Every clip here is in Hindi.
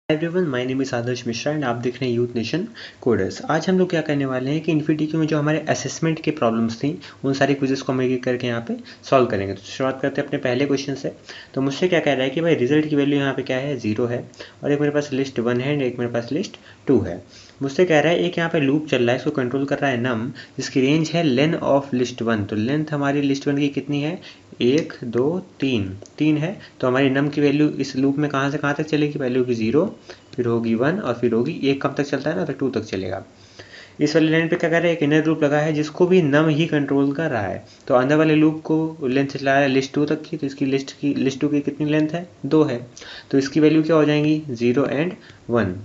Everyone, my name is Adarsh Mishra and आप देख रहे हैं यूथ नेशन कोडर्स। आज हम लोग क्या करने वाले हैं कि इन्फिनिटी में जो हमारे असेसमेंट की प्रॉब्लम्स थी उन सारी क्विजेस को हम एक एक करके यहाँ पे सॉल्व करेंगे। तो शुरुआत करते हैं अपने पहले क्वेश्चन से। तो मुझसे क्या कह रहा है कि भाई रिजल्ट की वैल्यू यहाँ पे क्या है, 0 है, और एक मेरे पास लिस्ट 1 है, एक मेरे पास लिस्ट 2 है। मुझसे कह रहा है एक यहाँ पे लूप चल रहा है, इसको कंट्रोल कर रहा है नम, जिसकी रेंज है लेन ऑफ लिस्ट 1। तो लेंथ हमारी लिस्ट 1 की कितनी है, 1 2 3 है। तो हमारी नम की वैल्यू इस लूप में कहाँ से कहाँ तक चलेगी, वैल्यू की 0, फिर होगी 1 और फिर होगी 1 कब तक चलता है ना, तो 2 तक चलेगा। इस वाले लाइन पे क्या कर रहा है, एक इनर लूप लगा है जिसको भी नम ही कंट्रोल कर रहा है। तो अंदर वाले लूप को लेंथ चला रहा है लिस्ट 2 तक की, तो इसकी लिस्ट 2 की कितनी लेंथ है, 2 है। तो इसकी वैल्यू क्या हो जाएंगी, 0 एंड 1।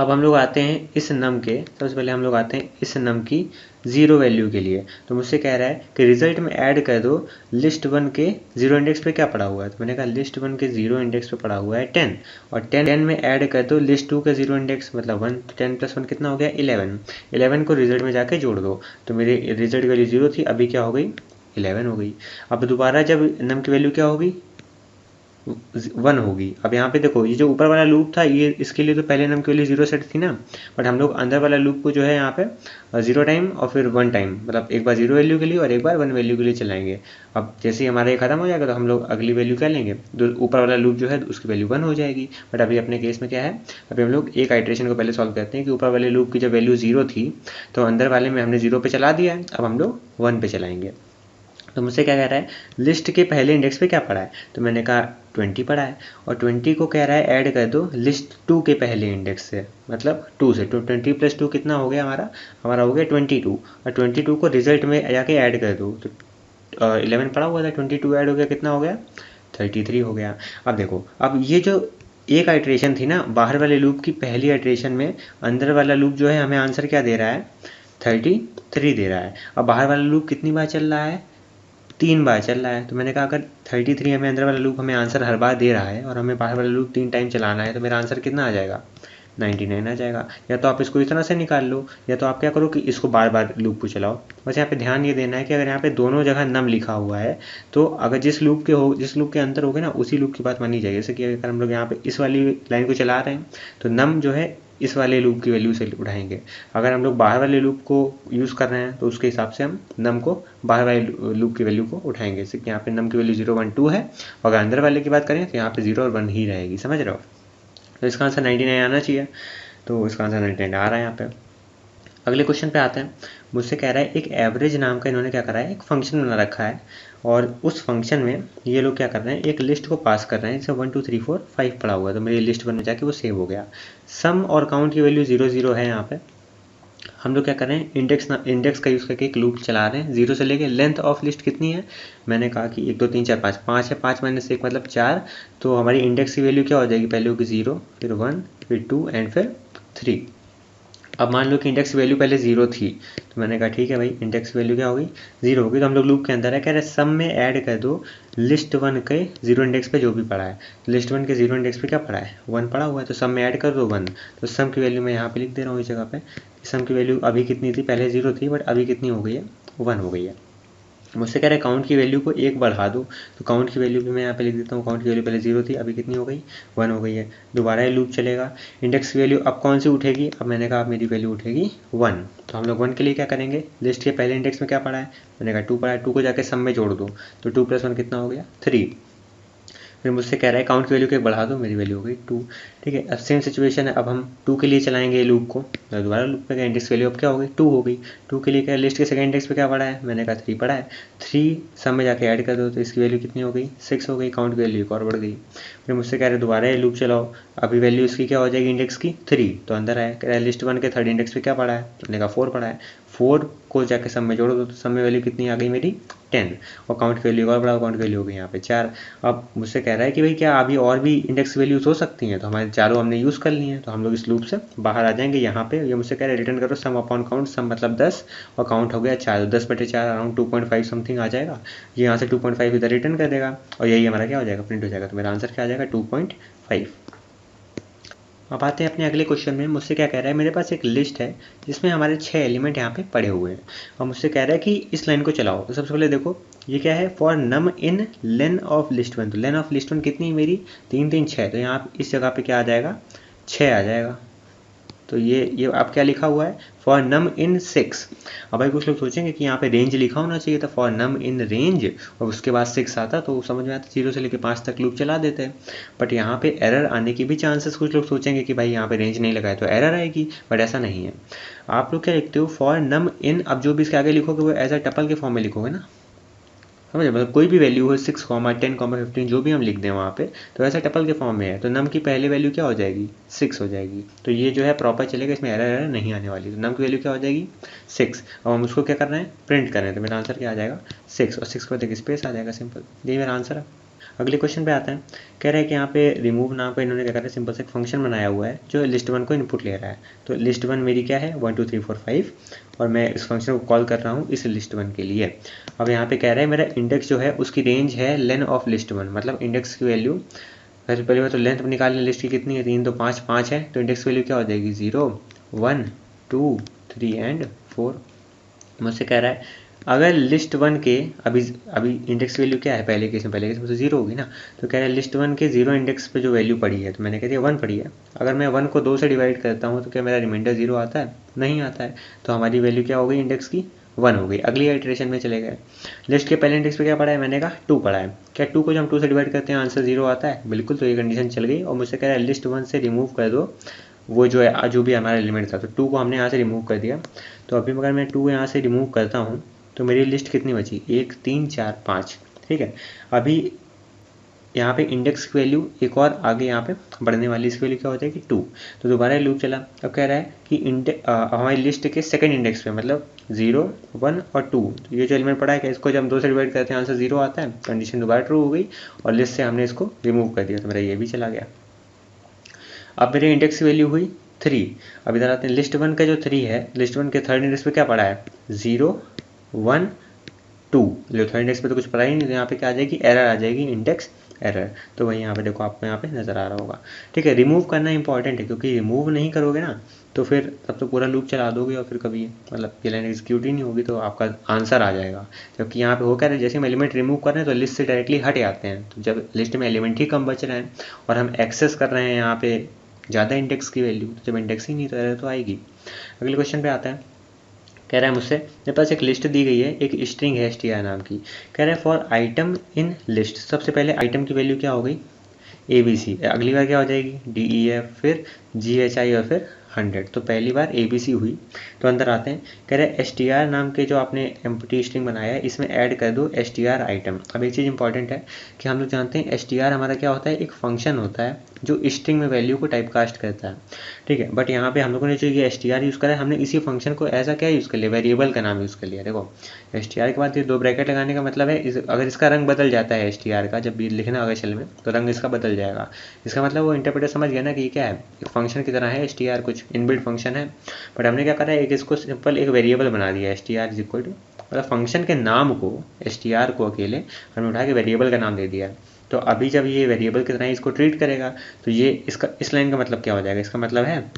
अब हम लोग आते हैं इस नम के, सबसे पहले हम लोग आते हैं इस नम की 0 वैल्यू के लिए। तो मुझसे कह रहा है कि रिजल्ट में ऐड कर दो लिस्ट 1 के 0 इंडेक्स पे क्या पड़ा हुआ है। तो मैंने कहा लिस्ट 1 के 0 इंडेक्स पे पड़ा हुआ है 10, और 10 में ऐड कर दो लिस्ट 2 के 0 इंडेक्स, मतलब 1, 10 + 1 कितना हो गया, 11। 11 को रिजल्ट में जाके जोड़ दो, तो मेरी रिजल्ट वैल्यू 0 थी, अभी क्या हो गई, 11 हो गई। अब दोबारा जब नम की वैल्यू क्या होगी, 1 होगी। अब यहाँ पे देखो, ये जो ऊपर वाला लूप था, ये इसके लिए तो पहले नम के लिए 0 सेट थी ना, बट हम लोग अंदर वाला लूप को जो है यहाँ पे 0 टाइम और फिर 1 टाइम, मतलब एक बार 0 वैल्यू के लिए और एक बार 1 वैल्यू के लिए चलाएंगे। अब जैसे ही हमारा ये खत्म हो जाएगा तो हम लोग अगली वैल्यू क्या लेंगे, तो ऊपर वाला लूप जो है उसकी वैल्यू 1 हो जाएगी। बट अभी अपने केस में क्या है, अभी हम लोग एक आइट्रेशन को पहले सॉल्व करते हैं कि ऊपर वाले लूप की जब वैल्यू 0 थी तो अंदर वाले में हमने 0 पे चला दिया है, अब हम लोग 1 पे चलाएंगे। तो मुझसे क्या कह रहा है, लिस्ट के पहले इंडेक्स पे क्या पड़ा है, तो मैंने कहा 20 पड़ा है, और 20 को कह रहा है ऐड कर दो लिस्ट 2 के पहले इंडेक्स से, मतलब 2 से। तो 20 + 2 कितना हो गया हमारा हो गया 22, और 22 को रिजल्ट में जाके ऐड कर दो। तो 11 पड़ा हुआ था, 22 ऐड हो गया, कितना हो गया, 33 हो गया। अब देखो, अब ये जो एक आइट्रेशन थी ना बाहर वाले लूप की, पहली आइट्रेशन में अंदर वाला लूप जो है हमें आंसर क्या दे रहा है, 33 दे रहा है। अब बाहर वाला लूप कितनी बार चल रहा है, 3 बार चल रहा है। तो मैंने कहा अगर 33 हमें अंदर वाला लूप हमें आंसर हर बार दे रहा है और हमें बाहर वाला लूप 3 टाइम चलाना है, तो मेरा आंसर कितना आ जाएगा, 99 आ जाएगा। या तो आप इसको इस तरह से निकाल लो, या तो आप क्या करो कि इसको बार बार लूप को चलाओ। बस यहाँ पे ध्यान ये देना है कि अगर यहाँ पे दोनों जगह नम लिखा हुआ है तो अगर जिस लूप के अंदर होगा ना उसी लूप की बात मानी जाएगी। जैसे कि अगर हम लोग यहाँ पे इस वाली लाइन को चला रहे हैं तो नम जो है इस वाले लूप की वैल्यू से उठाएंगे। अगर हम लोग बाहर वाले लूप को यूज़ कर रहे हैं तो उसके हिसाब से हम नम को बाहर वाले लूप की वैल्यू को उठाएंगे। जैसे कि यहाँ पे नम की वैल्यू 0 1 2 है, और अगर अंदर वाले की बात करें तो यहाँ पे 0 और 1 ही रहेगी, समझ रहे हो। तो इसका आंसर 99 आना चाहिए, तो इसका आंसर 99 आ रहा है यहाँ पे। अगले क्वेश्चन पे आते हैं। मुझसे कह रहा है एक एवरेज नाम का इन्होंने क्या करा है, एक फंक्शन बना रखा है, और उस फंक्शन में ये लोग क्या कर रहे हैं, एक लिस्ट को पास कर रहे हैं, जैसे 1 2 3 4 5 पड़ा हुआ है, तो मेरी लिस्ट 1 में जाके वो सेव हो गया। सम और काउंट की वैल्यू 0 0 है। यहाँ पे हम लोग क्या कर रहे हैं, इंडेक्स का यूज़ करके एक लूप चला रहे हैं 0 से लेके। लेंथ ऑफ लिस्ट कितनी है, मैंने कहा कि 1 2 3 4 5 5 है, 5 - 1 मतलब 4। तो हमारी इंडेक्स की वैल्यू क्या हो जाएगी, पहले होगी 0, फिर 1, फिर 2 एंड फिर 3। अब मान लो कि इंडेक्स वैल्यू पहले 0 थी, तो मैंने कहा ठीक है भाई, इंडेक्स वैल्यू क्या होगी, 0 होगी। तो हम लोग लूप के अंदर है, कह रहे सम में ऐड कर दो लिस्ट 1 के 0 इंडेक्स पे जो भी पड़ा है। तो लिस्ट 1 के 0 इंडेक्स पे क्या पड़ा है, 1 पड़ा हुआ है, तो सम में ऐड कर दो 1। तो सम की वैल्यू मैं यहाँ पे लिख दे रहा हूँ इस जगह पे। सम की वैल्यू अभी कितनी थी, पहले 0 थी, बट अभी कितनी हो गई है, 1 हो गई है। मुझसे कह रहे हैं काउंट की वैल्यू को 1 बढ़ा दो, तो काउंट की वैल्यू भी मैं यहाँ पे लिख देता हूँ। काउंट की वैल्यू पहले 0 थी, अभी कितनी हो गई, 1 हो गई है। दोबारा ये लूप चलेगा। इंडेक्स की वैल्यू अब कौन सी उठेगी, अब मैंने कहा अब मेरी वैल्यू उठेगी 1। तो हम लोग 1 के लिए क्या करेंगे, लिस्ट के पहले इंडेक्स में क्या पड़ा है, मैंने कहा 2 पड़ा है, 2 को जाके सम में जोड़ दो, तो 2 + 1 कितना हो गया, 3। फिर मुझसे कह रहा है काउंट की वैल्यू को 1 बढ़ा दो, मेरी वैल्यू हो गई 2। ठीक है, अब सेम सिचुएशन है, अब हम 2 के लिए चलाएंगे ये लूप को। दोबारा लूप पे गए, इंडेक्स वैल्यू अब क्या हो गई, 2 हो गई। 2 के लिए क्या, लिस्ट के सेकंड इंडेक्स पे क्या पड़ा है, मैंने कहा 3 पड़ा है। 3 सम में जाके ऐड कर दो, तो इसकी वैल्यू कितनी हो गई, 6 हो गई। काउंट की वैल्यू एक और बढ़ गई। फिर मुझसे कह रहे दोबारा ये लूप चलाओ, अभी वैल्यू इसकी क्या हो जाएगी, इंडेक्स की 3। तो अंदर आया, कह रहा है लिस्ट 1 के 3rd इंडेक्स पे क्या पड़ा है, मैंने कहा 4 पड़ा है। 4 को जाके सम में जोड़ो, तो सम में वैल्यू कितनी आ गई मेरी, 10। और काउंट की वैल्यू और बड़ा, काउंट की वैल्यू हो गई यहाँ पे 4। अब मुझसे कह रहा है कि भाई क्या अभी और भी इंडेक्स वैल्यूज हो सकती हैं, तो हमारे चारों हमने यूज़ कर ली हैं, तो हम लोग इस लूप से बाहर आ जाएंगे। यहाँ पे ये मुझसे कह रहा है रिटर्न करो सम अपॉन काउंट, सम मतलब 10 और काउंट हो गया 4, 10/4 अराउंड 2.5 समथिंग आ जाएगा। ये यहाँ से 2.5 इधर रिटर्न कर देगा, और यही हमारा क्या हो जाएगा, प्रिंट हो जाएगा। तो मेरा आंसर क्या आ जाएगा, 2.5। अब आते हैं अपने अगले क्वेश्चन में। मुझसे क्या कह रहा है, मेरे पास एक लिस्ट है जिसमें हमारे 6 एलिमेंट यहाँ पे पड़े हुए हैं, और मुझसे कह रहा है कि इस लाइन को चलाओ। तो सबसे पहले देखो ये क्या है, for num in len of list 1। तो लेन ऑफ लिस्ट 1 कितनी है मेरी, 3 3 6। तो यहाँ इस जगह पे क्या आ जाएगा, 6 आ जाएगा। तो ये आप क्या लिखा हुआ है, फॉर नम इन 6। अब भाई कुछ लोग सोचेंगे कि यहाँ पे रेंज लिखा होना चाहिए था, फॉर नम इन रेंज, और उसके बाद 6 आता तो समझ में आता, 0 से लेकर 5 तक लूप चला देते हैं। बट यहाँ पे एरर आने की भी चांसेस, कुछ लोग सोचेंगे कि भाई यहाँ पे रेंज नहीं लगाए तो एरर आएगी, बट ऐसा नहीं है। आप लोग क्या लिखते हो, फॉर नम इन, अब जो भी इसके आगे लिखोगे वो एज अ टपल के फॉर्म में लिखोगे ना, समझे, मतलब कोई भी वैल्यू हो 6, 10, 15 जो भी हम लिख दें वहाँ पे, तो ऐसा टपल के फॉर्म में है, तो नम की पहली वैल्यू क्या हो जाएगी, 6 हो जाएगी। तो ये जो है प्रॉपर चलेगा, इसमें एरर नहीं आने वाली। तो नम की वैल्यू क्या हो जाएगी, 6। अब हम उसको क्या कर रहे हैं, प्रिंट कर रहे हैं, तो मेरा आंसर क्या आ जाएगा, 6, और 6 पर देखिए स्पेस आ जाएगा, सिंपल, यही मेरा आंसर है। अगले क्वेश्चन पे आता है, कह रहा है कि यहाँ पे रिमूव नाम पे इन्होंने क्या करा है, सिंपल से एक फंक्शन बनाया हुआ है जो लिस्ट 1 को इनपुट ले रहा है। तो लिस्ट 1 मेरी क्या है, 1 2 3 4 5, और मैं इस फंक्शन को कॉल कर रहा हूँ इस लिस्ट 1 के लिए। अब यहाँ पे कह रहा है मेरा इंडेक्स जो है उसकी रेंज है लेन ऑफ लिस्ट 1, मतलब इंडेक्स की वैल्यू, सबसे पहले तो लेंथ निकालने, लिस्ट की कितनी है, 3 तो 5 5 है, तो इंडेक्स वैल्यू क्या हो जाएगी, 0 1 2 3 एंड 4। मुझसे कह रहा है अगर लिस्ट 1 के अभी इंडेक्स वैल्यू क्या है, पहले केस में तो 0 होगी ना, तो कह रहा है लिस्ट 1 के 0 इंडेक्स पे जो वैल्यू पड़ी है, तो मैंने कह दिया 1 पड़ी है। अगर मैं 1 को 2 से डिवाइड करता हूँ तो क्या मेरा रिमाइंडर 0 आता है, नहीं आता है, तो हमारी वैल्यू क्या हो गई इंडेक्स की, 1 हो गई। अगली आइटरेशन में चले गए, लिस्ट के पहले इंडेक्स पे क्या पड़ा है, मैंने कहा 2 पड़ा है, क्या 2 को जब हम 2 से डिवाइड करते हैं आंसर 0 आता है, बिल्कुल, तो ये कंडीशन चल गई। और मुझसे कह रहा है लिस्ट 1 से रिमूव कर दो वो जो है जो भी हमारा एलिमेंट था, तो 2 को हमने यहाँ से रिमूव कर दिया। तो अभी अगर मैं 2 यहाँ से रिमूव करता हूँ तो मेरी लिस्ट कितनी बची, 1 3 4 5, ठीक है। अभी यहाँ पे इंडेक्स की वैल्यू एक और आगे यहाँ पे बढ़ने वाली, इसकी वैल्यू क्या हो जाएगी 2। तो दोबारा लूप चला। अब कह रहा है कि हमारी लिस्ट के सेकंड इंडेक्स पे, मतलब 0 1 और 2, तो ये जो एलिमेंट पड़ा है क्या, इसको जब हम 2 से डिवाइड करते हैं आंसर 0 आता है, कंडीशन दोबारा ट्रू हो गई, और लिस्ट से हमने इसको रिमूव कर दिया, तो मेरा ये भी चला गया। अब मेरे इंडेक्स की वैल्यू हुई 3। अब इधर आते हैं, लिस्ट 1 का जो 3 है, लिस्ट 1 के थर्ड इंडेक्स पे क्या पड़ा है, 0 1 2, जो थर्ड इंडेक्स पे तो कुछ पता ही नहीं, तो यहाँ पे क्या आ जाएगी, एरर आ जाएगी, इंडेक्स एरर। तो वही यहाँ पे देखो, आपको यहाँ पे नजर आ रहा होगा, ठीक है। रिमूव करना इंपॉर्टेंट है, क्योंकि रिमूव नहीं करोगे ना तो फिर तब तो पूरा लूप चला दोगे और फिर कभी मतलब ये लाइन एग्जीक्यूट ही नहीं होगी, तो आपका आंसर आ जाएगा। जबकि यहाँ पे हो क्या रहा है, जैसे हम एलिमेंट रिमूव कर रहे हैं तो लिस्ट से डायरेक्टली हट जाते हैं, तो जब लिस्ट में एलिमेंट ही कम बच रहे हैं और हम एक्सेस कर रहे हैं यहाँ पे ज़्यादा इंडेक्स की वैल्यू, तो जब इंडेक्स ही नहीं रहे तो आएगी। अगले क्वेश्चन पे आता है, कह रहा है मुझसे, मेरे पास एक लिस्ट दी गई है, एक स्ट्रिंग है str नाम की, कह रहा है फॉर आइटम इन लिस्ट। सबसे पहले आइटम की वैल्यू क्या हो गई, ABC, अगली बार क्या हो जाएगी DEF, फिर GHI और फिर 100, तो पहली बार ABC हुई। तो अंदर आते हैं, कह रहे हैं str नाम के जो आपने एम्प्टी स्ट्रिंग बनाया है इसमें ऐड कर दो str आइटम। अब एक चीज़ इंपॉर्टेंट है कि हम लोग जानते हैं str हमारा क्या होता है, एक फंक्शन होता है जो स्ट्रिंग में वैल्यू को टाइपकास्ट करता है, ठीक है। बट यहाँ पे हम लोगों ने जो ये str यूज़ करा है, हमने इसी फंक्शन को ऐसा क्या यूज़ कर लिया, वेरिएबल का नाम यूज़ कर लिया। देखो str के बाद ये 2 ब्रैकेट लगाने का मतलब है अगर इसका रंग बदल जाता है str का, जब भी लिखना होगा शेल में तो रंग इसका बदल जाएगा। इसका मतलब वो इंटरप्रेटर समझ गया ना कि ये क्या है, एक फंक्शन की तरह है str, कुछ इनबिल्ट फंक्शन है। बट हमने क्या करा है, एक इसको सिंपल एक वेरिएबल बना दिया str इज इक्वल टू, मतलब फंक्शन के नाम को str को अकेले हमने उठा के वेरिएबल का नाम दे दिया। तो अभी जब ये वेरिएबल की तरह इसको ट्रीट करेगा तो ये इसका इस लाइन का मतलब क्या हो जाएगा, इसका मतलब है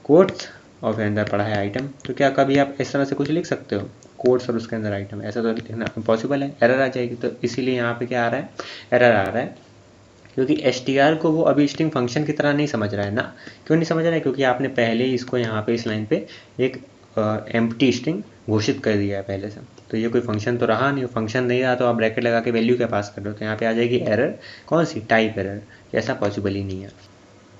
कोट्स और फिर अंदर पड़ा है आइटम। तो क्या कभी आप इस तरह से कुछ लिख सकते हो, कोट्स और उसके अंदर आइटम, ऐसा तो लिखना इम्पॉसिबल है, एरर आ जाएगी। तो इसीलिए यहाँ पे क्या आ रहा है, एरर आ रहा है, क्योंकि str को वो अभी स्ट्रिंग फंक्शन की तरह नहीं समझ रहा है ना। क्यों नहीं समझ रहा है, क्योंकि आपने पहले ही इसको यहाँ पे इस लाइन पे एक एम्प्टी स्ट्रिंग घोषित कर दिया है पहले से, तो ये कोई फंक्शन तो रहा नहीं। फंक्शन नहीं रहा तो आप ब्रैकेट लगा के वैल्यू क्या पास कर रहे हो, तो यहाँ पे आ जाएगी एरर, कौन सी, टाइप एरर, ऐसा पॉसिबल ही नहीं है।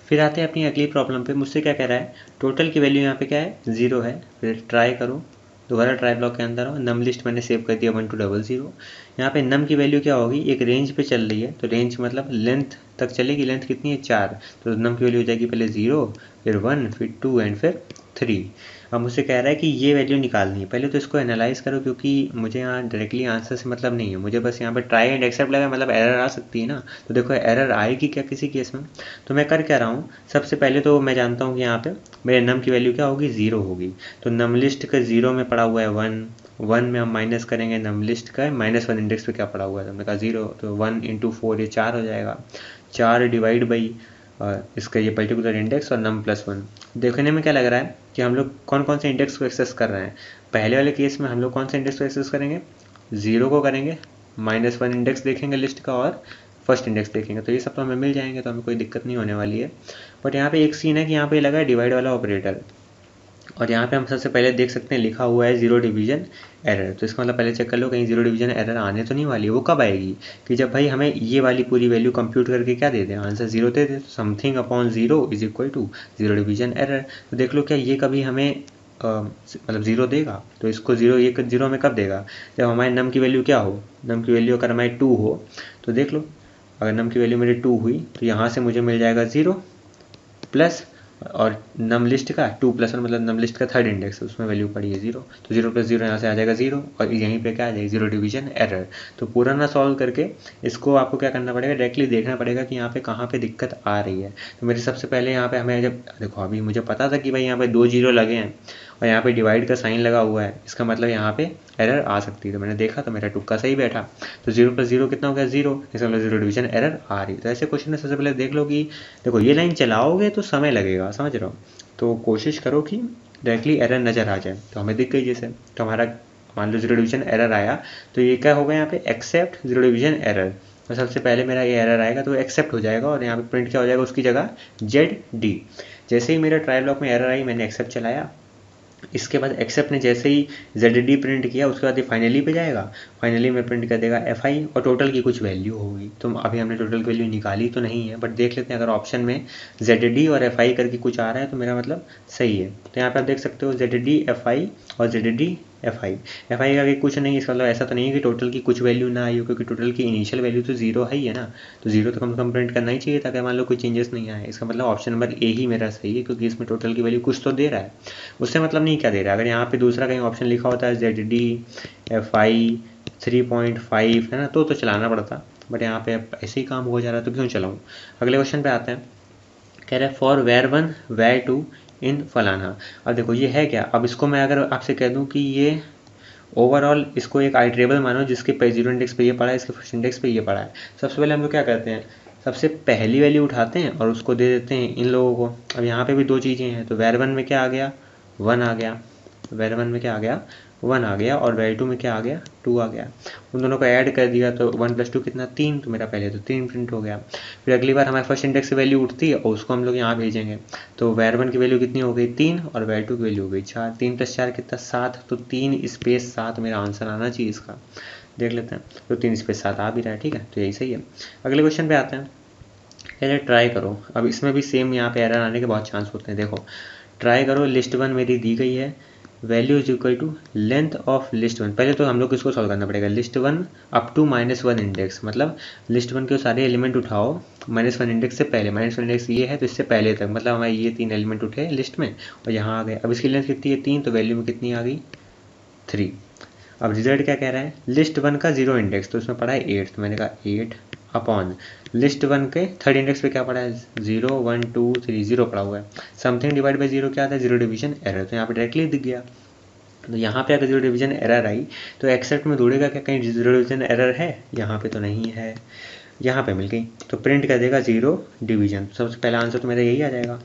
फिर आते हैं अपनी अगली प्रॉब्लम पे। मुझसे क्या कह रहा है, टोटल की वैल्यू यहाँ पे क्या है, 0 है। फिर ट्राई करो, दोबारा ट्राई ब्लॉक के अंदर हो, नम लिस्ट मैंने सेव कर दिया 1 2 0 0। यहाँ पे नम की वैल्यू क्या होगी, एक रेंज पे चल रही है, तो रेंज मतलब लेंथ तक चलेगी, लेंथ कितनी है 4, तो नम की वैल्यू हो जाएगी पहले 0 फिर 1 फिर 2 एंड फिर 3। अब मुझसे कह रहा है कि ये वैल्यू निकालनी है, पहले तो इसको एनालाइज करो, क्योंकि मुझे यहाँ डायरेक्टली आंसर से मतलब नहीं है, मुझे बस यहाँ पे ट्राई एंड एक्सेप्ट लगा, मतलब एरर आ सकती है ना। तो देखो एरर आएगी क्या किसी केस में, तो मैं कर क्या रहा हूँ, सबसे पहले तो मैं जानता हूँ कि यहाँ पे मेरे नम की वैल्यू क्या होगी, 0 होगी। तो नम लिस्ट का 0 में पड़ा हुआ है 1 में हम माइनस करेंगे नम लिस्ट का -1 इंडेक्स पे क्या पड़ा हुआ है, हमने कहा 0, तो 1 × 4 ये 4 हो जाएगा, 4 डिवाइड बाई इसका ये पर्टिकुलर इंडेक्स और नम +1। देखने में क्या लग रहा है कि हम लोग कौन कौन से इंडेक्स को एक्सेस कर रहे हैं। पहले वाले केस में हम लोग कौन से इंडेक्स को एक्सेस करेंगे, 0 को करेंगे, -1 इंडेक्स देखेंगे लिस्ट का, और फर्स्ट इंडेक्स देखेंगे, तो ये सब तो हमें मिल जाएंगे, तो हमें कोई दिक्कत नहीं होने वाली है। बट यहाँ पे एक सीन है कि यहाँ पे लगा है डिवाइड वाला ऑपरेटर, और यहाँ पे हम सबसे पहले देख सकते हैं लिखा हुआ है जीरो डिवीजन एरर। तो इसका मतलब पहले चेक कर लो कहीं जीरो डिवीजन एरर आने तो नहीं वाली है। वो कब आएगी कि जब भाई हमें ये वाली पूरी वैल्यू कंप्यूट करके क्या दे दें, आंसर जीरो दे दे, something upon zero is equal to zero division error. तो देख लो क्या ये कभी हमें मतलब जीरो देगा, तो इसको जीरो, ये जीरो में कब देगा, जब हमारे नम की वैल्यू क्या हो, नम की वैल्यू अगर हमारी 2 हो, तो देख लो अगर नम की वैल्यू मेरी 2 हुई तो यहाँ से मुझे मिल जाएगा 0 प्लस, और नम लिस्ट का 2 प्लस 1 मतलब नम लिस्ट का थर्ड इंडेक्स, उसमें वैल्यू पड़ी है 0, तो 0 प्लस 0 यहाँ से आ जाएगा 0, और यहीं पे क्या आ जाएगा जीरो डिवीजन एरर। तो पूरा ना सॉल्व करके इसको आपको क्या करना पड़ेगा, डायरेक्टली देखना पड़ेगा कि यहाँ पे कहाँ पे दिक्कत आ रही है। तो मेरे सबसे पहले यहाँ पे हमें, जब देखो अभी मुझे पता था कि भाई यहाँ पे 2 जीरो लगे हैं और यहाँ पे डिवाइड का साइन लगा हुआ है, इसका मतलब यहाँ पे एरर आ सकती है। तो मैंने देखा तो मेरा तुक्का सही बैठा, तो 0 प्लस 0 कितना हो गया 0, इसका मतलब जीरो डिवीजन एरर आ रही है। तो ऐसे क्वेश्चन में सबसे पहले देख लो कि देखो ये लाइन चलाओगे तो समय लगेगा, समझ रहे हो, तो कोशिश करो कि डायरेक्टली एरर नज़र आ जाए। तो हमें दिख गई जैसे, तो हमारा मान लो जीरो डिवीजन एरर आया, तो ये क्या होगा यहाँ पे एक्सेप्ट जीरो डिवीजन एरर। तो सबसे पहले मेरा ये एरर आएगा तो एक्सेप्ट हो जाएगा, और यहाँ पे प्रिंट क्या हो जाएगा उसकी जगह ZD। जैसे ही मेरे ट्रायल ब्लॉक में एरर आई मैंने एक्सेप्ट चलाया, इसके बाद एक्सेप्ट ने जैसे ही ZD प्रिंट किया उसके बाद ये फाइनली पे जाएगा, फाइनली में प्रिंट कर देगा FI और टोटल की कुछ वैल्यू होगी। तो अभी हमने टोटल की वैल्यू निकाली तो नहीं है, बट देख लेते हैं अगर ऑप्शन में ZD और FI करके कुछ आ रहा है तो मेरा मतलब सही है। तो यहाँ पर आप देख सकते हो ZD FI और ZD FI का भी कुछ नहीं, इसका मतलब ऐसा तो नहीं है कि टोटल की कुछ वैल्यू ना आई हो, क्योंकि टोटल की इनिशियल वैल्यू तो 0 है ही है ना, तो 0 तो कम से कम प्रिंट करना ही चाहिए ताकि मान लो कोई चेंजेस नहीं आए। इसका मतलब ऑप्शन नंबर ए ही मेरा सही है, क्योंकि इसमें टोटल की वैल्यू कुछ तो दे रहा है, उससे मतलब नहीं क्या दे रहा है। अगर यहाँ पे दूसरा कहीं ऑप्शन लिखा होता है ZD FI 3.5 है ना, तो चलाना पड़ता, बट यहाँ पे ऐसे ही काम हो जा रहा है तो क्यों चलाऊँ। अगले क्वेश्चन पे आते हैं, कह रहे हैं फॉर वेयर 1 वेयर 2 इन फलाना। अब देखो ये है क्या, अब इसको मैं अगर आपसे कह दूं कि ये ओवरऑल इसको एक आइट्रेबल मानो जिसके पे जीरो इंडेक्स पे ये पड़ा है, इसके फर्स्ट इंडेक्स पे ये पड़ा है। सबसे पहले हम लोग क्या करते हैं, सबसे पहली वैल्यू उठाते हैं और उसको दे देते हैं इन लोगों को। अब यहाँ पे भी दो चीज़ें हैं, तो वेयर 1 में क्या आ गया 1 आ गया, वेयर 1 में क्या आ गया 1 आ गया, और वेयर 2 में क्या आ गया 2 आ गया। उन दोनों को ऐड कर दिया तो 1 + 2 कितना 3, तो मेरा पहले तो 3 प्रिंट हो गया। फिर अगली बार हमारे फर्स्ट इंडेक्स से वैल्यू उठती है और उसको हम लोग यहाँ भेजेंगे, तो वेयर 1 की वैल्यू कितनी हो गई 3 और वेयर 2 की वैल्यू हो गई 4, 3 + 4 कितना 7, तो 3 स्पेस 7 मेरा आंसर आना चाहिए इसका। देख लेते हैं, तो 3 स्पेस 7 आ भी रहा है, ठीक है, तो यही सही है। अगले क्वेश्चन पे आते हैं, पहले ट्राई करो। अब इसमें भी सेम यहाँ पे एरर आने के बहुत चांस होते हैं। देखो ट्राई करो, लिस्ट 1 मेरी दी गई है, value is equal to length of list 1। पहले तो हम लोग इसको सॉल्व करना पड़ेगा, लिस्ट 1 अप टू -1 इंडेक्स, मतलब लिस्ट 1 के सारे एलिमेंट उठाओ -1 इंडेक्स से पहले, -1 इंडेक्स ये है तो इससे पहले तक, मतलब हमारे ये 3 एलिमेंट उठे लिस्ट में और यहाँ आ गए। अब इसकी लेंथ कितनी है 3, तो वैल्यू में कितनी आ गई 3। अब रिजल्ट क्या कह रहा है, लिस्ट 1 का 0 इंडेक्स, तो उसमें पड़ा है 8, तो मैंने कहा 8 अपॉन लिस्ट 1 के थर्ड इंडेक्स पे क्या पड़ा है 0 1 2 3 0 पड़ा हुआ है, समथिंग डिवाइड बाई 0 क्या आता है जीरो डिवीजन एरर, तो यहाँ पे डायरेक्टली दिख गया। तो यहाँ पे अगर जीरो डिवीजन एरर आई तो एक्सेप्ट में ढूंढेगा क्या कहीं जीरो डिवीजन एरर है, यहाँ पे तो नहीं है, यहाँ पे मिल गई, तो प्रिंट कर देगा जीरो डिवीजन। सबसे पहला आंसर तो मेरा यही आ जाएगा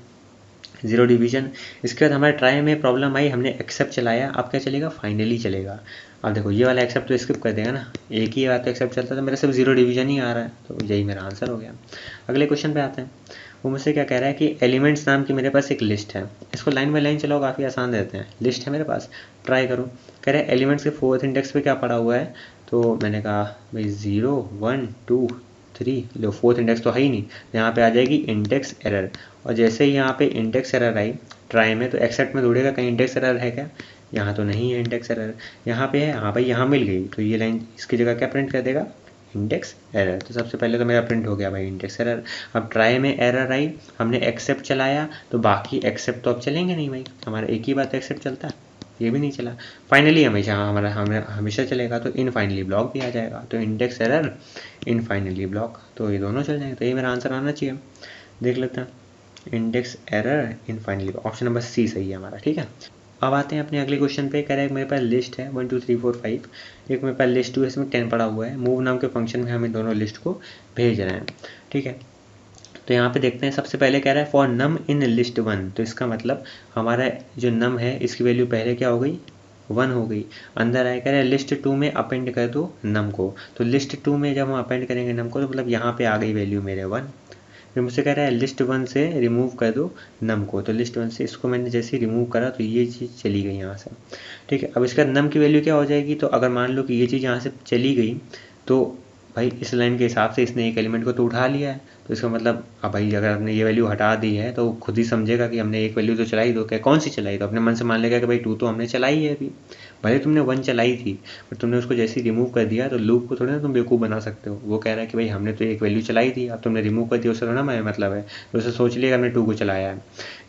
जीरो डिवीजन। इसके बाद हमारे ट्राई में प्रॉब्लम आई, हमने एक्सेप्ट चलाया, अब क्या चलेगा फाइनली चलेगा। अब देखो ये वाला एक्सेप्ट तो स्किप कर देगा ना, एक ही बात तो एक्सेप्ट चलता है, तो मेरा सिर्फ जीरो डिवीजन ही आ रहा है, तो यही मेरा आंसर हो गया। अगले क्वेश्चन पे आते हैं, वो मुझसे क्या कह रहा है कि एलिमेंट्स नाम की मेरे पास एक लिस्ट है, इसको लाइन बाई लाइन चलाओ, काफ़ी आसान रहते हैं। लिस्ट है मेरे पास, ट्राई करो, कह रहे हैं एलिमेंट्स के 4th इंडेक्स पे क्या पड़ा हुआ है, तो मैंने कहा भाई 0 1 2 3, लो 4th इंडेक्स तो है ही नहीं, यहाँ पे आ जाएगी इंडेक्स एरर, और जैसे ही यहाँ पे इंडेक्स एरर आई ट्राई में, तो एक्सेप्ट में ढूंढेगा कहीं इंडेक्स एरर है क्या, यहाँ तो नहीं है इंडेक्स एरर, यहाँ पे है, हाँ भाई यहाँ मिल गई, तो ये लाइन इसकी जगह क्या प्रिंट कर देगा इंडेक्स एरर। तो सबसे पहले तो मेरा प्रिंट हो गया भाई इंडेक्स एरर। अब ट्राई में एरर आई, हमने एक्सेप्ट चलाया, तो बाकी एक्सेप्ट तो अब चलेंगे नहीं भाई, हमारा एक ही बात एक्सेप्ट चलता है, ये भी नहीं चला। फाइनली हमेशा हमारा हमेशा चलेगा, तो इन फाइनली ब्लॉक भी आ जाएगा, तो index error in finally block, तो ये दोनों चल जाएंगे, तो ये मेरा आंसर आना चाहिए। देख लेते हैं, index error in finally, option number C सही है हमारा, ठीक है। अब आते हैं अपने अगले क्वेश्चन पे, कह रहे हैं मेरे पास लिस्ट है 1 2 3 4 5, एक मेरे पास लिस्ट 2 है, इसमें 10 पड़ा हुआ है, मूव नाम के फंक्शन में हम इन दोनों लिस्ट को भेज रहे हैं, ठीक है। तो यहाँ पे देखते हैं, सबसे पहले कह रहा है फॉर नम इन लिस्ट 1, तो इसका मतलब हमारा जो नम है इसकी वैल्यू पहले क्या हो गई 1 हो गई। अंदर आए कह रहे लिस्ट 2 में अपेंड कर दो नम को, तो लिस्ट 2 में जब हम अपेंड करेंगे नम को तो मतलब यहाँ पे आ गई वैल्यू मेरे 1। फिर मुझसे कह रहा है लिस्ट 1 से रिमूव कर दो नम को, तो लिस्ट 1 से इसको मैंने जैसे ही रिमूव करा तो ये चीज़ चली गई यहाँ से। ठीक है, अब इसका नम की वैल्यू क्या हो जाएगी, तो अगर मान लो कि ये चीज़ यहाँ से चली गई तो भाई इस लाइन के हिसाब से इसने एक एलिमेंट को तो उठा लिया है, तो इसका मतलब अब भाई अगर हमने ये वैल्यू हटा दी है तो खुद ही समझेगा कि हमने एक वैल्यू तो चलाई, तो क्या कौन सी चलाई, तो अपने मन से मान लेगा कि भाई 2 तो हमने चलाई है अभी, भले तुमने 1 चलाई थी पर तुमने उसको जैसे ही रिमूव कर दिया, तो लूप को थोड़ी ना तुम बेवकूफ़ बना सकते हो। वो कह रहा है कि भाई हमने तो एक वैल्यू चलाई थी, अब तुमने रिमूव कर दिया, उससे थोड़ा ना मतलब है, तो उसे सोच लिया हमने 2 को चलाया है।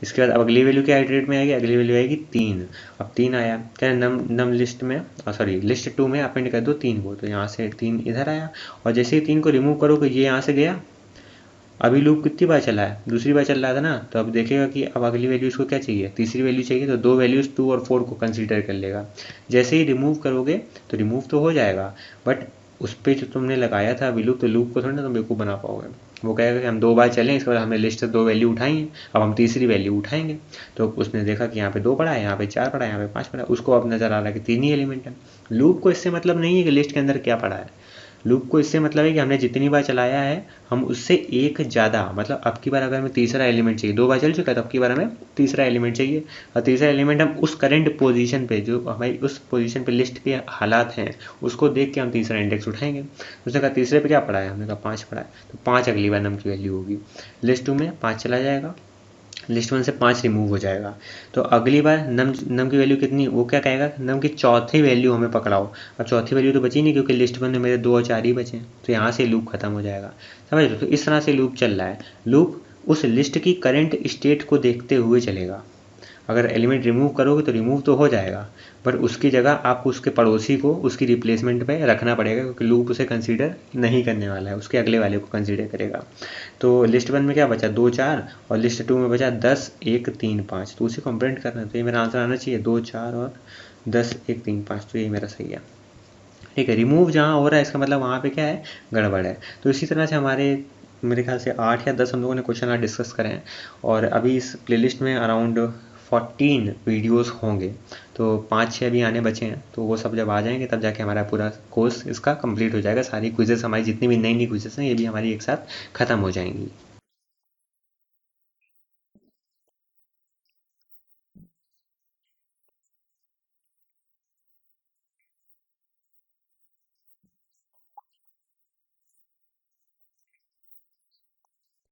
इसके बाद अब अगली वैल्यू क्या आइटरेट में आएगी, अगली वैल्यू आएगी 3। अब 3 आया, क्या नम लिस्ट में सॉरी लिस्ट 2 में अपेंड कर दो 3 को, तो यहाँ से 3 इधर आया, और जैसे ही 3 को रिमूव करोगे ये यहाँ से गया। अभी लूप कितनी बार चला है, दूसरी बार चल रहा था ना, तो अब देखेगा कि अब अगली वैल्यू इसको क्या चाहिए, तीसरी वैल्यू चाहिए, तो 2 वैल्यूज़ 2 और 4 को कंसीडर कर लेगा। जैसे ही रिमूव करोगे तो रिमूव तो हो जाएगा, बट उस पर जो तुमने लगाया था अभी लूप, तो लूप को थोड़ी ना तुम बेवकूफ़ बना पाओगे। वो कहेगा कि हम 2 बार चलें, इसके बाद हमने लिस्ट से 2 वैल्यू उठाई हैं, अब हम तीसरी वैल्यू उठाएंगे। तो उसने देखा कि यहाँ पे 2 पड़ा है, यहाँ पे 4 पड़ा है, यहाँ पे 5 पड़ा है, उसको अब नज़र आ रहा है कि 3 ही एलिमेंट है। लूप को इससे मतलब नहीं है कि लिस्ट के अंदर क्या पड़ा है, लूप को इससे मतलब है कि हमने जितनी बार चलाया है हम उससे एक ज़्यादा, मतलब अब की बार अगर हमें तीसरा एलिमेंट चाहिए, 2 बार चल चुका है तो अब की बार हमें तीसरा एलिमेंट चाहिए, और तीसरा एलिमेंट हम उस करंट पोजीशन पे, जो हमारी उस पोजीशन पे लिस्ट के हालात हैं उसको देख के हम तीसरा इंडेक्स उठाएंगे। उसने कहा तीसरे पे क्या पड़ा है, हमने कहा 5 पड़ा है, तो 5 अगली बार नम की वैल्यू होगी। लिस्ट 2 में 5 चला जाएगा, लिस्ट 1 से 5 रिमूव हो जाएगा, तो अगली बार नम की वैल्यू कितनी, वो क्या कहेगा, नम की चौथी वैल्यू हमें पकड़ाओ। अब चौथी वैल्यू तो बची नहीं क्योंकि लिस्ट 1 में मेरे 2 और 4 ही बचे, तो यहाँ से लूप खत्म हो जाएगा। समझ लो, तो इस तरह से लूप चल रहा है। लूप उस लिस्ट की करंट स्टेट को देखते हुए चलेगा। अगर एलिमेंट रिमूव करोगे तो रिमूव तो हो जाएगा, बट उसकी जगह आपको उसके पड़ोसी को उसकी रिप्लेसमेंट पे रखना पड़ेगा, क्योंकि लूप उसे कंसीडर नहीं करने वाला है, उसके अगले वाले को कंसीडर करेगा। तो लिस्ट 1 में क्या बचा, 2 4, और लिस्ट 2 में बचा 10 1 3 5, तो उसे कंप्लेंट करना है, तो ये मेरा आंसर आना चाहिए 2 4 और 10 1 3 5, तो ये मेरा सही है। ठीक है, रिमूव जहाँ हो रहा है इसका मतलब वहाँ पे क्या है, गड़बड़ है। तो इसी तरह से हमारे मेरे ख्याल से 8 या 10 हम लोगों ने क्वेश्चन आज डिस्कस करें हैं, और अभी इस प्लेलिस्ट में अराउंड 14 वीडियोस होंगे, तो 5-6 अभी आने बचे हैं, तो वो सब जब आ जाएंगे तब जाके हमारा पूरा कोर्स इसका कंप्लीट हो जाएगा। सारी क्विजेस हमारी जितनी भी नई क्विजेस हैं ये भी हमारी एक साथ ख़त्म हो जाएंगी।